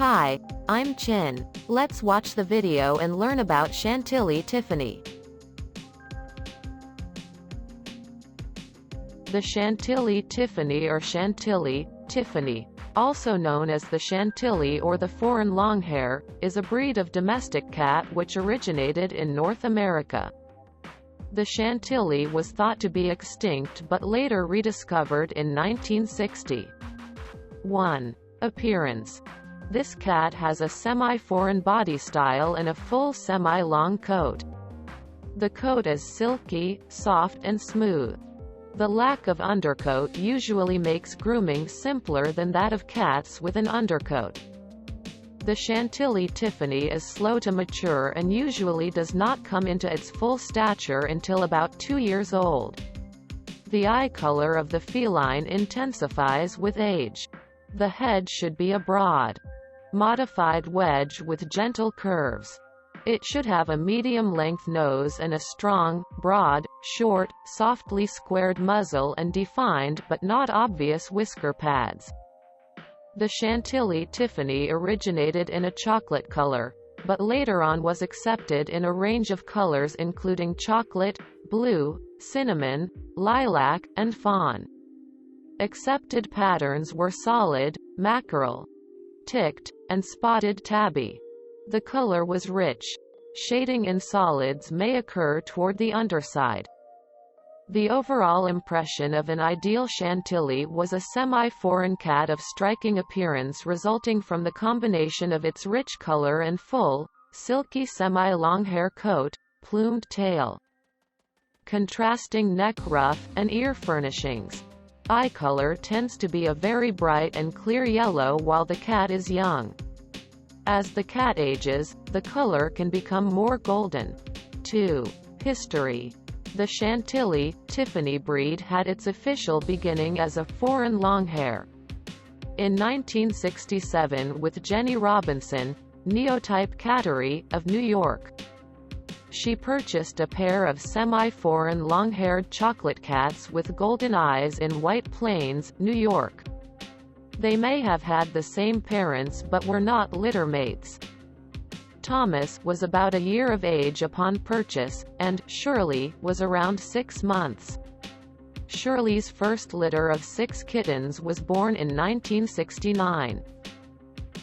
Hi, I'm Chin. Let's watch the video and learn about Chantilly Tiffany. The Chantilly Tiffany or Chantilly Tiffany, also known as the Chantilly or the foreign longhair, is a breed of domestic cat which originated in North America. The Chantilly was thought to be extinct but later rediscovered in 1960. 1. Appearance. This cat has a semi-foreign body style and a full semi-long coat. The coat is silky, soft and smooth. The lack of undercoat usually makes grooming simpler than that of cats with an undercoat. The Chantilly Tiffany is slow to mature and usually does not come into its full stature until about 2 years old. The eye color of the feline intensifies with age. The head should be a broad, modified wedge with gentle curves. It should have a medium-length nose and a strong, broad, short, softly squared muzzle and defined but not obvious whisker pads. The Chantilly Tiffany originated in a chocolate color, but later on was accepted in a range of colors including chocolate, blue, cinnamon, lilac, and fawn. Accepted patterns were solid, mackerel, ticked, and spotted tabby. The color was rich. Shading in solids may occur toward the underside. The overall impression of an ideal Chantilly was a semi-foreign cat of striking appearance resulting from the combination of its rich color and full, silky semi-long hair coat, plumed tail, contrasting neck ruff, and ear furnishings. Eye color tends to be a very bright and clear yellow while the cat is young. As the cat ages, the color can become more golden. 2. History. The Chantilly Tiffany breed had its official beginning as a foreign longhair. In 1967 with Jenny Robinson, Neotype Cattery, of New York. She purchased a pair of semi-foreign long-haired chocolate cats with golden eyes in White Plains, New York. They may have had the same parents but were not litter mates. Thomas was about a year of age upon purchase, and Shirley was around 6 months. Shirley's first litter of 6 kittens was born in 1969.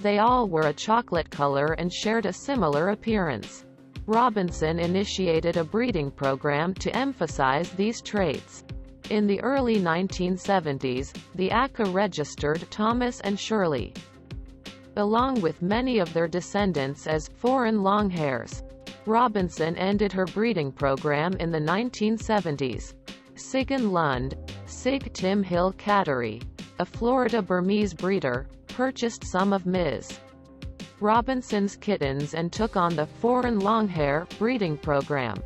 They all were a chocolate color and shared a similar appearance. Robinson initiated a breeding program to emphasize these traits. In the early 1970s, the ACA registered Thomas and Shirley, along with many of their descendants as foreign longhairs. Robinson ended her breeding program in the 1970s. Sigyn Lund, Sig Tim Hill Cattery, a Florida Burmese breeder, purchased some of Ms. Robinson's kittens and took on the foreign longhair breeding program.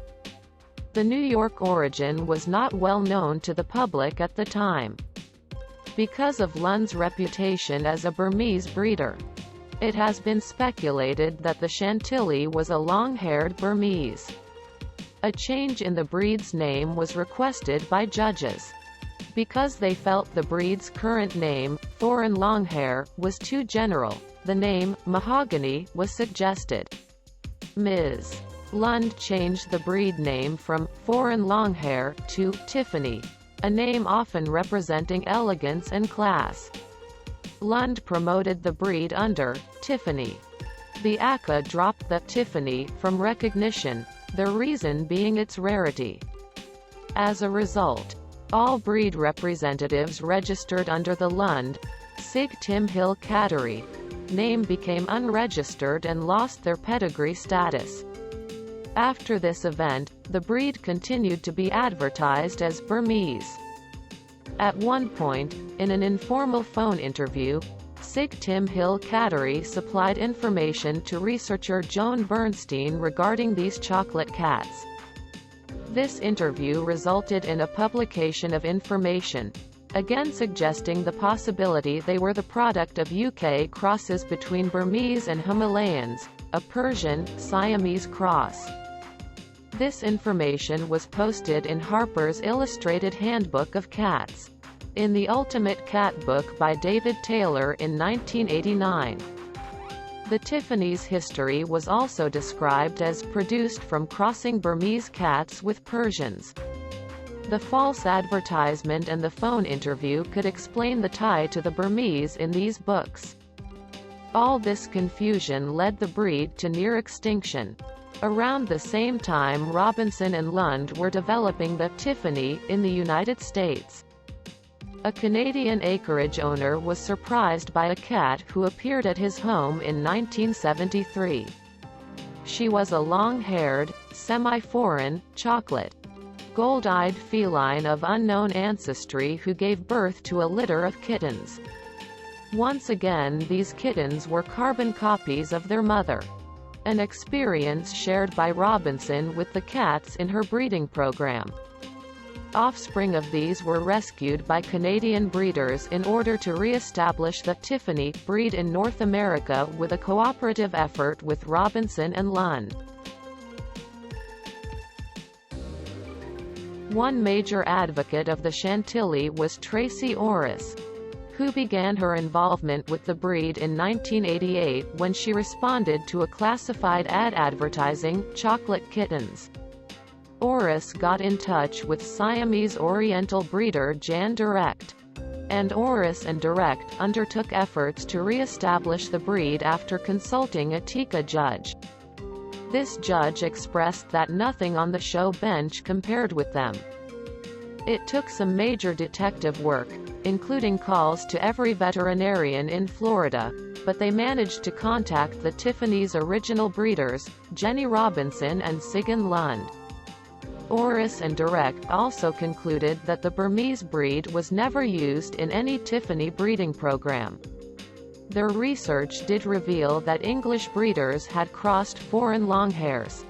The New York origin was not well known to the public at the time, because of Lund's reputation as a Burmese breeder. It has been speculated that the Chantilly was a long-haired Burmese. A change in the breed's name was requested by judges, because they felt the breed's current name, foreign longhair, was too general. The name, mahogany, was suggested. Ms. Lund changed the breed name from foreign longhair to Tiffany, a name often representing elegance and class. Lund promoted the breed under Tiffany. The ACA dropped the Tiffany from recognition, their reason being its rarity. As a result, all breed representatives registered under the Lund, Sig Tim Hill Cattery name became unregistered and lost their pedigree status. After this event, the breed continued to be advertised as Burmese. At one point, in an informal phone interview, Sig Tim Hill Cattery supplied information to researcher Joan Bernstein regarding these chocolate cats. This interview resulted in a publication of information, again suggesting the possibility they were the product of UK crosses between Burmese and Himalayans, a Persian-Siamese cross. This information was posted in Harper's Illustrated Handbook of Cats, in The Ultimate Cat Book by David Taylor in 1989. The Tiffany's history was also described as produced from crossing Burmese cats with Persians. The false advertisement and the phone interview could explain the tie to the Burmese in these books. All this confusion led the breed to near extinction. Around the same time, Robinson and Lund were developing the Tiffany in the United States. A Canadian acreage owner was surprised by a cat who appeared at his home in 1973. She was a long-haired, semi-foreign, chocolate, gold-eyed feline of unknown ancestry who gave birth to a litter of kittens. Once again, these kittens were carbon copies of their mother, an experience shared by Robinson with the cats in her breeding program. Offspring of these were rescued by Canadian breeders in order to re-establish the Tiffany breed in North America with a cooperative effort with Robinson and Lund. One major advocate of the Chantilly was Tracy Orris, who began her involvement with the breed in 1988 when she responded to a classified ad advertising chocolate kittens. Orris got in touch with Siamese Oriental breeder Jan Direct, and Orris and Direct undertook efforts to re-establish the breed after consulting a TICA judge. This judge expressed that nothing on the show bench compared with them. It took some major detective work, including calls to every veterinarian in Florida, but they managed to contact the Tiffany's original breeders, Jenny Robinson and Sigyn Lund. Orris and Direct also concluded that the Burmese breed was never used in any Tiffany breeding program. Their research did reveal that English breeders had crossed foreign longhairs.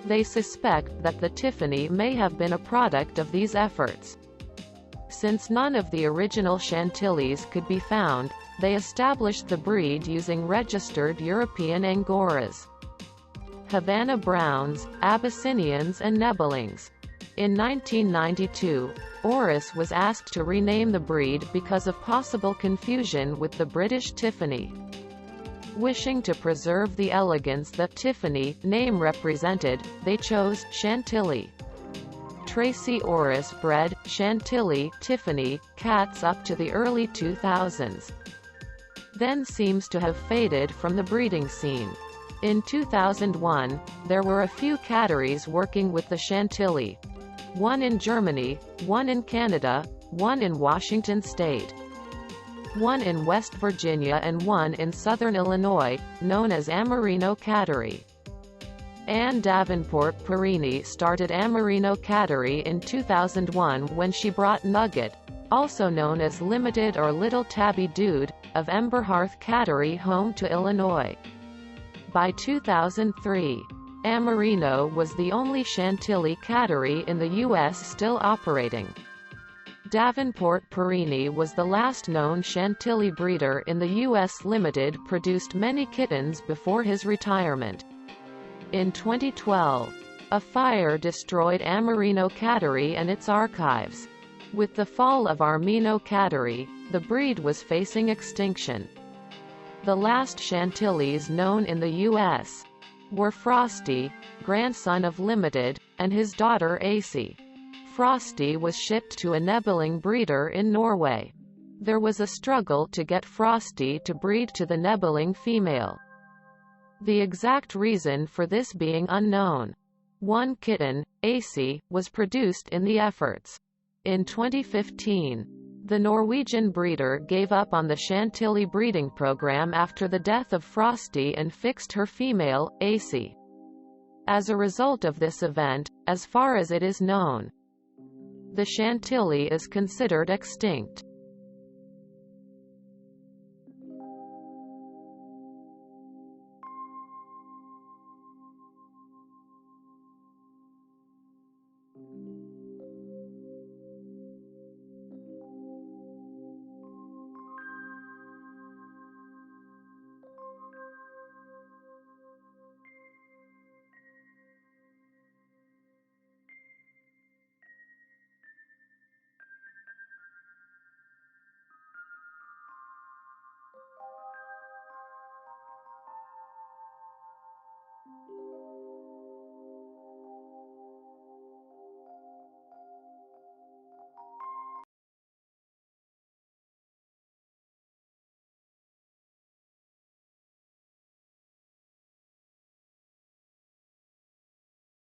They suspect that the Tiffany may have been a product of these efforts. Since none of the original Chantillys could be found, they established the breed using registered European Angoras, Havana Browns, Abyssinians and Nebelings. In 1992, Orris was asked to rename the breed because of possible confusion with the British Tiffany. Wishing to preserve the elegance that Tiffany name represented, they chose Chantilly. Tracy Orris bred Chantilly Tiffany cats up to the early 2000s, then seems to have faded from the breeding scene. In 2001, there were a few catteries working with the Chantilly. One in Germany, one in Canada, one in Washington State, one in West Virginia and one in southern Illinois, known as Amarino Cattery. Anne Davenport Perini started Amarino Cattery in 2001 when she brought Nugget, also known as Limited or Little Tabby Dude, of Emberhearth Cattery home to Illinois. By 2003, Amarino was the only Chantilly cattery in the U.S. still operating. Davenport Perini was the last known Chantilly breeder in the U.S. Limited produced many kittens before his retirement. In 2012, a fire destroyed Amarino Cattery and its archives. With the fall of Armino Cattery, the breed was facing extinction. The last Chantillys known in the U.S. were Frosty, grandson of Limited, and his daughter AC. Frosty was shipped to a Nebeling breeder in Norway. There was a struggle to get Frosty to breed to the Nebeling female. The exact reason for this being unknown. One kitten, AC, was produced in the efforts. In 2015, the Norwegian breeder gave up on the Chantilly breeding program after the death of Frosty and fixed her female, AC. As a result of this event, as far as it is known, the Chantilly is considered extinct.